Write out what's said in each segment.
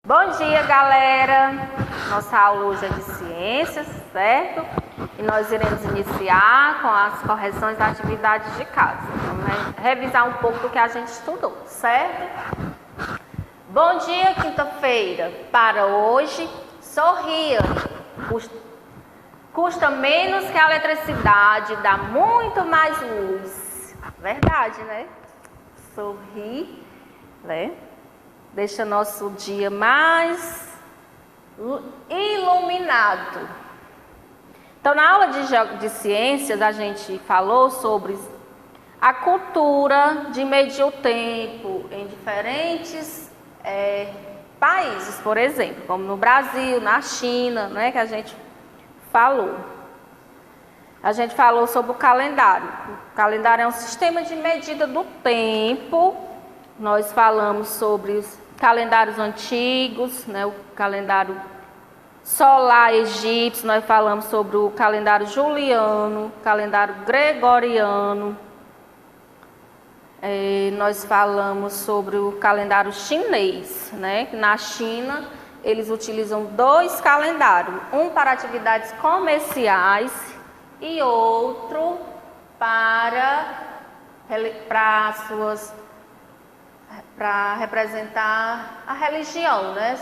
Bom dia, galera! Nossa aula hoje é de ciências, certo? E nós iremos iniciar com as correções das atividades de casa. Vamos revisar um pouco do que a gente estudou, certo? Bom dia, quinta-feira! Para hoje, sorria. Custa menos que a eletricidade, dá muito mais luz. Verdade, né? Sorrir, né? Deixa nosso dia mais iluminado. Então, na aula de ciências, a gente falou sobre a cultura de medir o tempo em diferentes países, por exemplo, como no Brasil, na China, né, que a gente falou. A gente falou sobre o calendário. O calendário é um sistema de medida do tempo. Nós falamos sobre os calendários antigos, né, o calendário solar egípcio, nós falamos sobre o calendário juliano, calendário gregoriano, nós falamos sobre o calendário chinês, né, na China eles utilizam dois calendários, um para atividades comerciais e outro para representar a religião, né?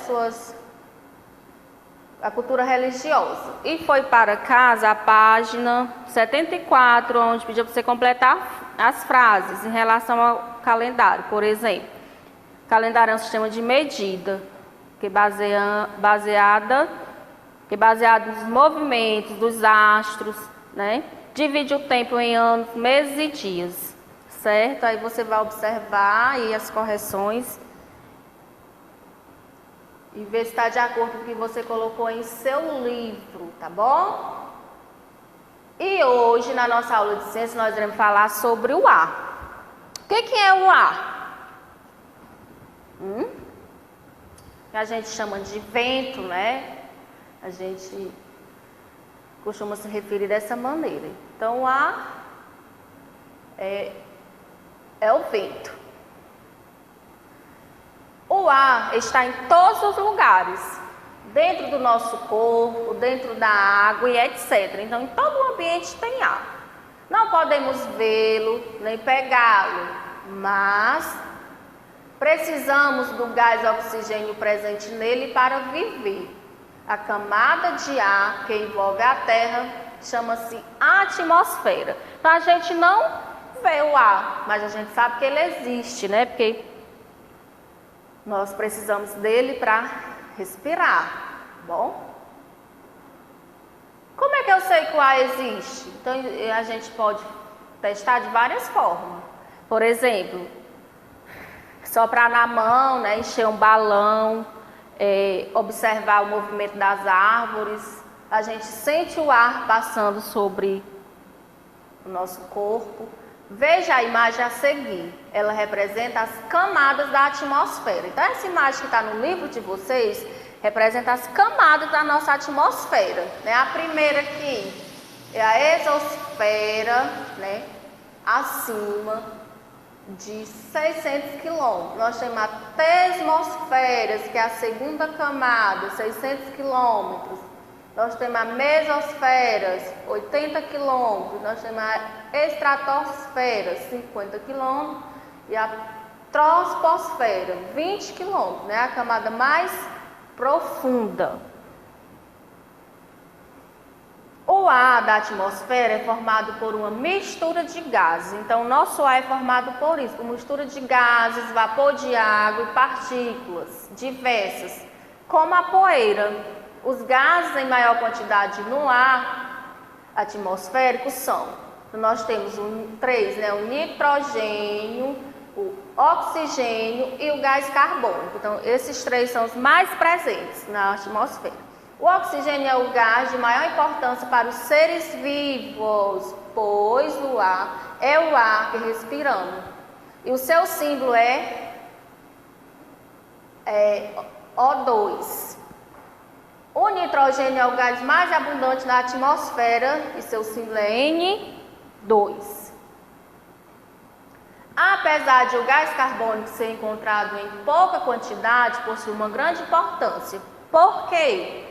A cultura religiosa. E foi para casa a página 74, onde pediu para você completar as frases em relação ao calendário. Por exemplo, o calendário é um sistema de medida que baseado nos movimentos dos astros, né? Divide o tempo em anos, meses e dias. Certo? Aí você vai observar aí as correções e ver se está de acordo com o que você colocou em seu livro, tá bom? E hoje, na nossa aula de ciência, nós iremos falar sobre o ar. O que é o ar? Que a gente chama de vento, né? A gente costuma se referir dessa maneira. Então, o ar é o vento. O ar está em todos os lugares, dentro do nosso corpo, dentro da água e etc. Então, em todo o ambiente tem ar. Não podemos vê-lo nem pegá-lo, mas precisamos do gás oxigênio presente nele para viver. A camada de ar que envolve a Terra chama-se atmosfera. Então, a gente não vê o ar, mas a gente sabe que ele existe, né? Porque nós precisamos dele para respirar, bom? Como é que eu sei que o ar existe? Então, a gente pode testar de várias formas. Por exemplo, soprar na mão, né? Encher um balão, observar o movimento das árvores. A gente sente o ar passando sobre o nosso corpo. Veja a imagem a seguir, ela representa as camadas da atmosfera. Então, essa imagem que está no livro de vocês representa as camadas da nossa atmosfera, né? A primeira aqui é a exosfera, né? Acima de 600 quilômetros. Nós temos a termosfera, que é a segunda camada, 600 quilômetros. Nós temos a mesosfera, 80 quilômetros. Nós temos a estratosfera, 50 quilômetros. E a troposfera, 20 quilômetros, né? A camada mais profunda. O ar da atmosfera é formado por uma mistura de gases. Então, o nosso ar é formado por isso, por mistura de gases, vapor de água e partículas diversas, como a poeira. Os gases em maior quantidade no ar atmosférico são, nós temos três, né? O nitrogênio, o oxigênio e o gás carbônico. Então, esses três são os mais presentes na atmosfera. O oxigênio é o gás de maior importância para os seres vivos, pois o ar é o ar que respiramos. E o seu símbolo é O2. O nitrogênio é o gás mais abundante na atmosfera e seu símbolo é N2. Apesar de o gás carbônico ser encontrado em pouca quantidade, possui uma grande importância. Por quê?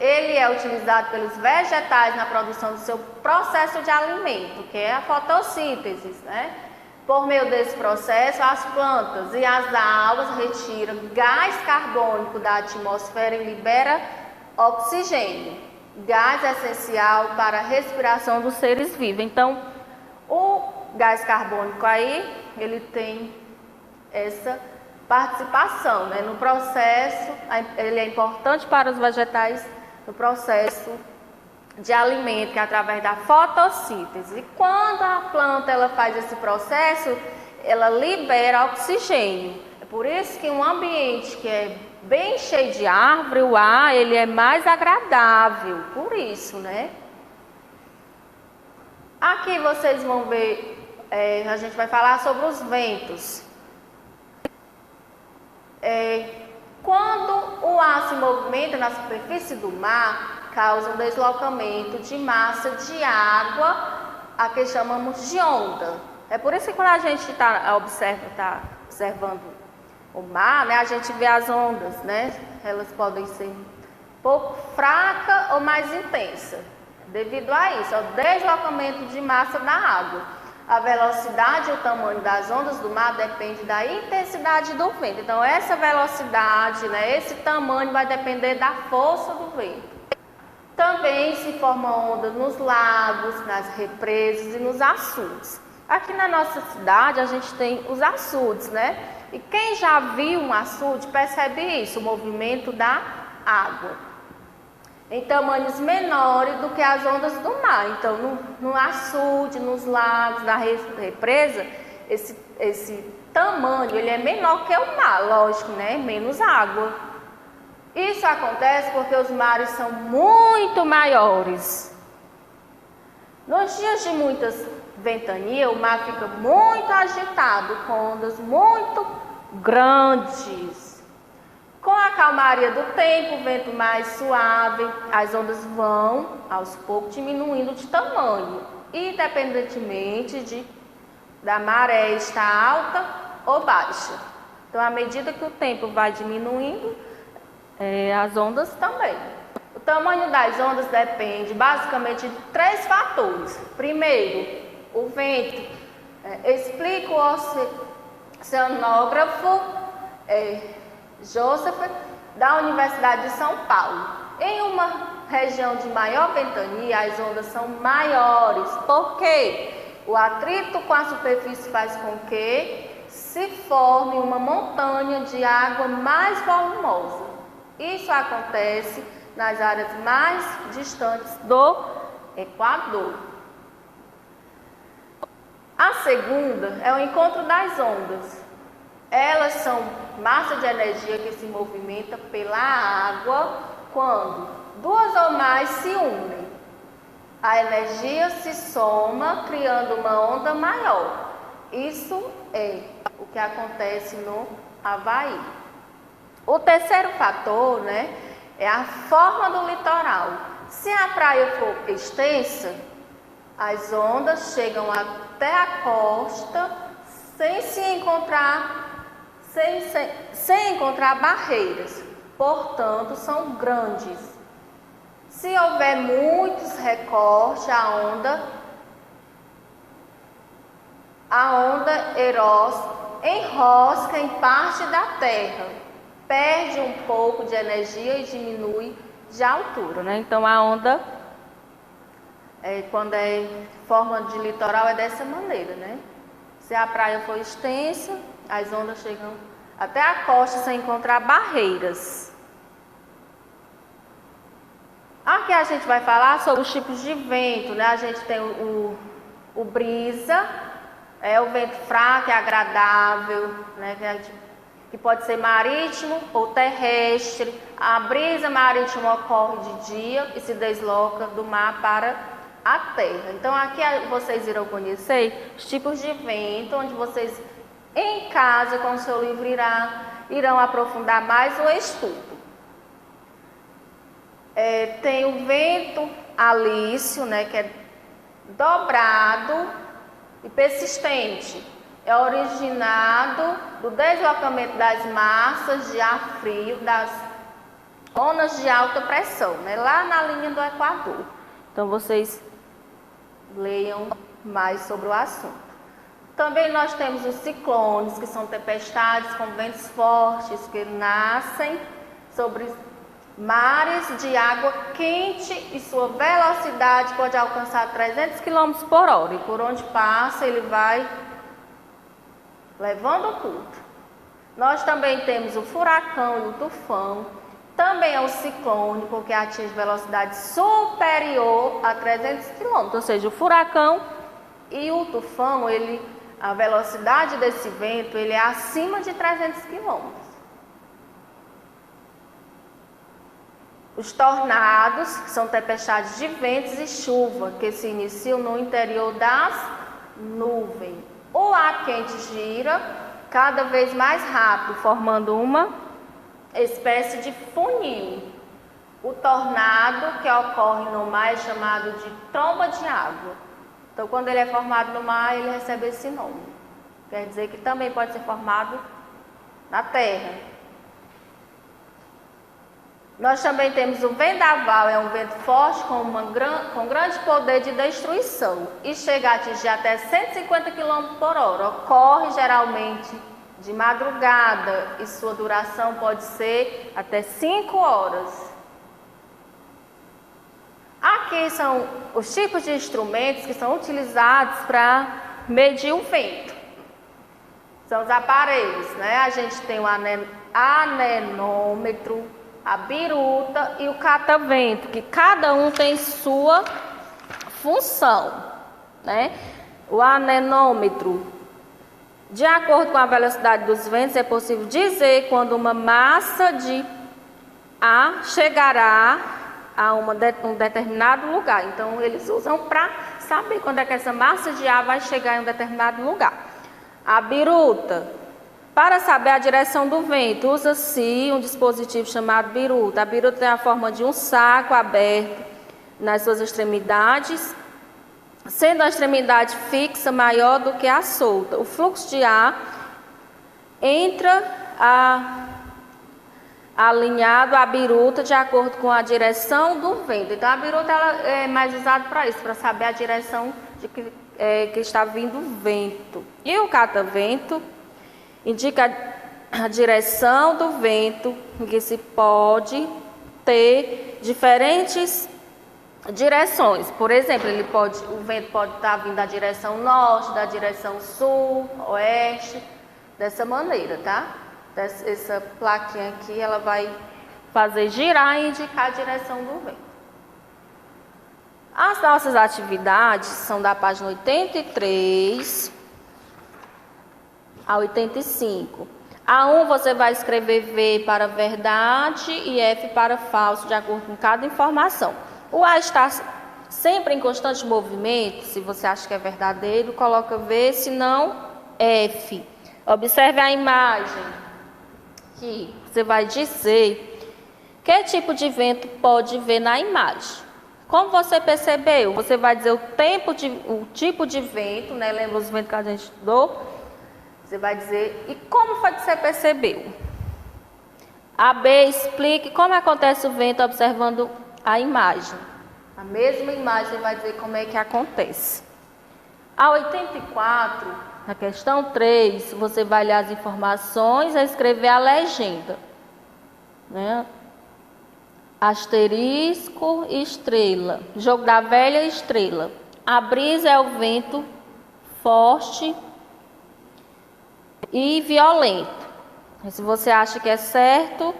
Ele é utilizado pelos vegetais na produção do seu processo de alimento, que é a fotossíntese, né? Por meio desse processo, as plantas e as algas retiram gás carbônico da atmosfera e liberam oxigênio, gás essencial para a respiração dos seres vivos. Então, o gás carbônico aí, ele tem essa participação, né, no processo, ele é importante para os vegetais no processo de alimento, que é através da fotossíntese. E quando a planta ela faz esse processo, ela libera oxigênio. É por isso que um ambiente que é bem cheio de árvore, o ar ele é mais agradável, por isso, né? Aqui vocês vão ver, a gente vai falar sobre os ventos. Quando o ar se movimenta na superfície do mar, causa um deslocamento de massa de água, a que chamamos de onda. É por isso que quando a gente está observando o mar, né, a gente vê as ondas, né? Elas podem ser um pouco fracas ou mais intensas, devido a isso, ao deslocamento de massa da água. A velocidade e o tamanho das ondas do mar depende da intensidade do vento. Então, essa velocidade, né, esse tamanho vai depender da força do vento. Também se formam ondas nos lagos, nas represas e nos açudes. Aqui na nossa cidade, a gente tem os açudes, né? E quem já viu um açude percebe isso, o movimento da água em tamanhos menores do que as ondas do mar. Então, no açude, nos lagos, na represa, esse tamanho ele é menor que o mar, lógico, né? Menos água. Isso acontece porque os mares são muito maiores. Nos dias de muitas ventanias, o mar fica muito agitado, com ondas muito grandes. Com a calmaria do tempo, o vento mais suave, as ondas vão, aos poucos, diminuindo de tamanho, independentemente da maré estar alta ou baixa. Então, à medida que o tempo vai diminuindo, as ondas também. O tamanho das ondas depende basicamente de 3 fatores. Primeiro, o vento. Explica o oceanógrafo Joseph, da Universidade de São Paulo. Em uma região de maior ventania, as ondas são maiores. Por quê? O atrito com a superfície faz com que se forme uma montanha de água mais volumosa. Isso acontece nas áreas mais distantes do Equador. A segunda é o encontro das ondas. Elas são massa de energia que se movimenta pela água quando 2 ou mais se unem. A energia se soma, criando uma onda maior. Isso é o que acontece no Havaí. O terceiro fator, né, é a forma do litoral. Se a praia for extensa, as ondas chegam até a costa sem encontrar barreiras, portanto, são grandes. Se houver muitos recortes, a onda enrosca em parte da terra, perde um pouco de energia e diminui de altura, né? Então, a onda, quando é forma de litoral, é dessa maneira, né? Se a praia for extensa, as ondas chegam até a costa sem encontrar barreiras. Aqui a gente vai falar sobre os tipos de vento, né? A gente tem o brisa, o vento fraco, é agradável, né? Que pode ser marítimo ou terrestre. A brisa marítima ocorre de dia e se desloca do mar para a terra. Então, aqui vocês irão conhecer os tipos de vento, onde vocês, em casa, com o seu livro, irão aprofundar mais o estudo. Tem o vento alício, né, que é dobrado e persistente. é originado do deslocamento das massas de ar frio das ondas de alta pressão, né, lá na linha do Equador. Então, vocês leiam mais sobre o assunto. Também nós temos os ciclones, que são tempestades com ventos fortes que nascem sobre mares de água quente e sua velocidade pode alcançar 300 km por hora. E por onde passa, ele vai levando tudo. Nós também temos o furacão e o tufão. Também é o ciclone, porque atinge velocidade superior a 300 km. Ou seja, o furacão e o tufão, a velocidade desse vento ele é acima de 300 km. Os tornados são tempestades de ventos e chuva que se iniciam no interior das nuvens. O ar quente gira cada vez mais rápido, formando uma espécie de funil. O tornado que ocorre no mar é chamado de tromba de água. Então, quando ele é formado no mar, ele recebe esse nome. Quer dizer que também pode ser formado na terra. Nós também temos o vendaval, é um vento forte com grande poder de destruição e chega a atingir até 150 km por hora. Ocorre geralmente de madrugada e sua duração pode ser até 5 horas. Aqui são os tipos de instrumentos que são utilizados para medir o vento. São os aparelhos, né? A gente tem o anemômetro, a biruta e o catavento, que cada um tem sua função, né? O anemômetro, de acordo com a velocidade dos ventos, é possível dizer quando uma massa de ar chegará a um determinado lugar. Então, eles usam para saber quando é que essa massa de ar vai chegar em um determinado lugar. A biruta, para saber a direção do vento, usa-se um dispositivo chamado biruta. A biruta tem a forma de um saco aberto nas suas extremidades, sendo a extremidade fixa maior do que a solta. O fluxo de ar entra alinhado à biruta de acordo com a direção do vento. Então, a biruta ela é mais usada para isso, para saber a direção de que está vindo o vento. E o catavento indica a direção do vento, em que se pode ter diferentes direções. Por exemplo, o vento pode estar vindo da direção norte, da direção sul, oeste, dessa maneira, tá? Essa plaquinha aqui, ela vai fazer girar e indicar a direção do vento. As nossas atividades são da página 83 a 85. A1 você vai escrever V para verdade e F para falso, de acordo com cada informação. O A está sempre em constante movimento. Se você acha que é verdadeiro, coloca V, se não, F. Observe a imagem. Que você vai dizer que tipo de vento pode ver na imagem. Como você percebeu? Você vai dizer o tipo de vento, né? Lembra os ventos que a gente estudou? Você vai dizer, e como foi que você percebeu? A B, explique como acontece o vento observando a imagem. A mesma imagem, você vai dizer como é que acontece. A 84... Na questão 3, você vai ler as informações e escrever a legenda, né? Asterisco e estrela. Jogo da velha estrela. A brisa é o vento forte e violento. Se você acha que é certo,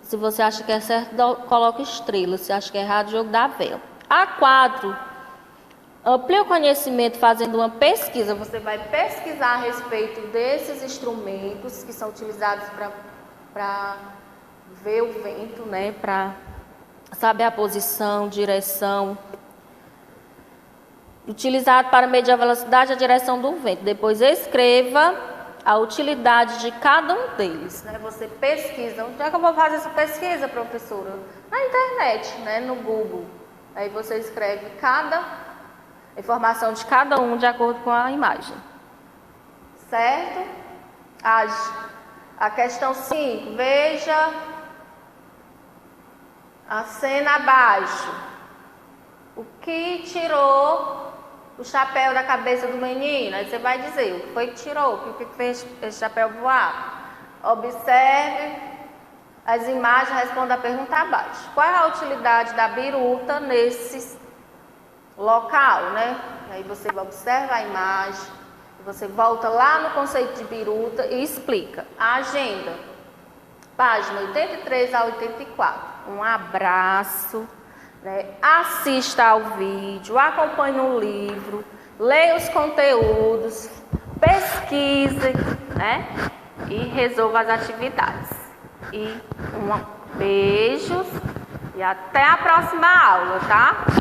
se você acha que é certo, coloca estrela. Se acha que é errado, jogo da velha. A 4. Amplie o conhecimento fazendo uma pesquisa. Você vai pesquisar a respeito desses instrumentos que são utilizados para ver o vento, né? Para saber a posição, direção. Utilizado para medir a velocidade e a direção do vento. Depois escreva a utilidade de cada um deles, né? Você pesquisa. Onde é que eu vou fazer essa pesquisa, professora? Na internet, né? No Google. Aí você escreve cada informação de cada um de acordo com a imagem. certo? A questão 5, veja a cena abaixo. O que tirou o chapéu da cabeça do menino? Aí você vai dizer, o que foi que tirou? O que fez esse chapéu voar? Observe as imagens, responda a pergunta abaixo. Qual é a utilidade da biruta nesse local, né? Aí você observa a imagem, você volta lá no conceito de biruta e explica. A agenda, página 83 a 84. Um abraço, né? Assista ao vídeo, acompanhe o livro, leia os conteúdos, pesquise, né? E resolva as atividades. E beijos e até a próxima aula, tá?